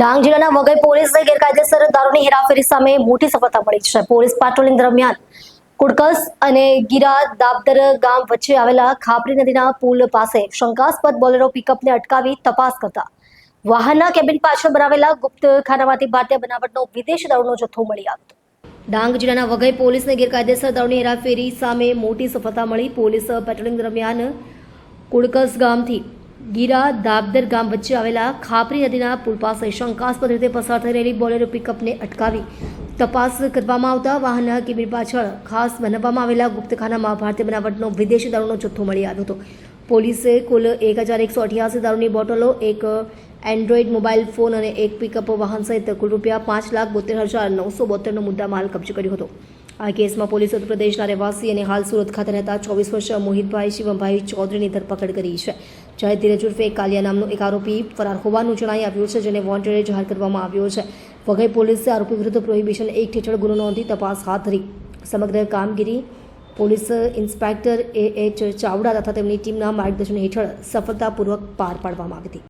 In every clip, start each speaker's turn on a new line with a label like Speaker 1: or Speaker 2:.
Speaker 1: ડાંગ જિલ્લાના વઘઈ પોલીસને ગેરકાયદેસર દારૂની હેરાફેરી સામે મોટી સફળતા મળી છે. પોલીસ પેટ્રોલિંગ દરમિયાન કુડકસ અને ગીરા દાબદર ગામ વચ્ચે આવેલા ખાપરી નદીના પુલ પાસે શંકાસ્પદ બોલેરો પિકઅપને અટકાવી તપાસ કરતા વાહનના કેબિન પાછળ બનાવેલા ગુપ્ત ખાનામાંથી ભારતીય બનાવટનો વિદેશી દારૂનો જથ્થો મળી આવ્યો. ડાંગ જિલ્લાના વઘઈ પોલીસને ગેરકાયદેસર દારૂની હેરાફેરી સામે મોટી સફળતા મળી. પોલીસ પેટ્રોલિંગ દરમિયાન કુડકસ ગામથી ગીરા દાબદર ગામ વચ્ચે આવેલા ખાપરી નદીના પુલ પાસે શંકાસ્પદ રીતે પસાર થઈ રહેલી બોલેરો પિકઅપને અટકાવી તપાસ કરવામાં આવતા વાહનના કેબિન પાછળ ખાસ બનાવવામાં આવેલા ગુપ્તખાનામાં ભારતીય બનાવટનો વિદેશી દારૂનો જથ્થો મળી આવ્યો હતો. પોલીસે કુલ 1188 દારૂની બોટલો, એક એન્ડ્રોઇડ મોબાઈલ ફોન અને એક પિકઅપ વાહન સહિત કુલ ₹5,72,972નો મુદ્દામાલ કબજે કર્યો હતો. આ કેસમાં પોલીસે ઉત્તર પ્રદેશના રહેવાસી અને હાલ સુરત ખાતે રહેતા 24 વર્ષીય મોહિતભાઈ શિવમભાઈ ચૌધરીની ધરપકડ કરી છે. જ્યારે ધીરજ ઉર્ફે કાલિયા નામનો એક આરોપી ફરાર હોવાનું જણાઈ આવ્યું છે, જેને વોન્ટેડ જાહેર કરવામાં આવ્યો છે. વઘઈ પોલીસે આરોપી વિરુદ્ધ પ્રોહિબિશન એક્ટ હેઠળ ગુનો નોંધી તપાસ હાથ ધરી. સમગ્ર કામગીરી પોલીસ ઇન્સ્પેક્ટર A.H. ચાવડા તથા તેમની ટીમના માર્ગદર્શન હેઠળ સફળતાપૂર્વક પાર પાડવામાં આવી હતી.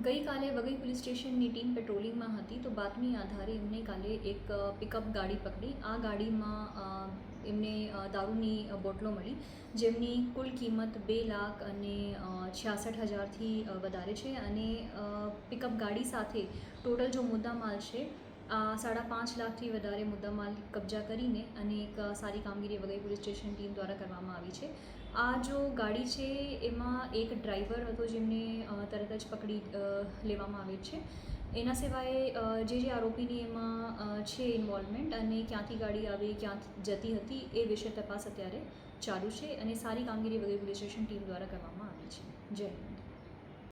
Speaker 2: ગઈકાલે વઘઈ પોલીસ સ્ટેશનની ટીમ પેટ્રોલિંગમાં હતી તો બાતમી આધારે એમને કાલે એક પિકઅપ ગાડી પકડી. આ ગાડીમાં એમને દારૂની બોટલો મળી, જેમની કુલ કિંમત 2,66,000થી વધારે છે અને પિકઅપ ગાડી સાથે ટોટલ જો મુદ્દામાલ છે 5.5 લાખથી વધારે મુદ્દામાલ કબજા કરીને અને એક સારી કામગીરી વઘઈ પોલીસ સ્ટેશન ટીમ દ્વારા કરવામાં આવી છે. આ જો ગાડી છે એમાં એક ડ્રાઈવર હતો જેમને તરત જ પકડી લેવામાં આવે છે. એના સિવાય જે આરોપીની એમાં છે ઇન્વોલ્વમેન્ટ અને ક્યાંથી ગાડી આવી, ક્યાં જતી હતી એ વિશે તપાસ અત્યારે ચાલુ છે અને સારી કામગીરી વઘઈ પોલીસ સ્ટેશન ટીમ દ્વારા કરવામાં આવી છે. જય હિન્દ.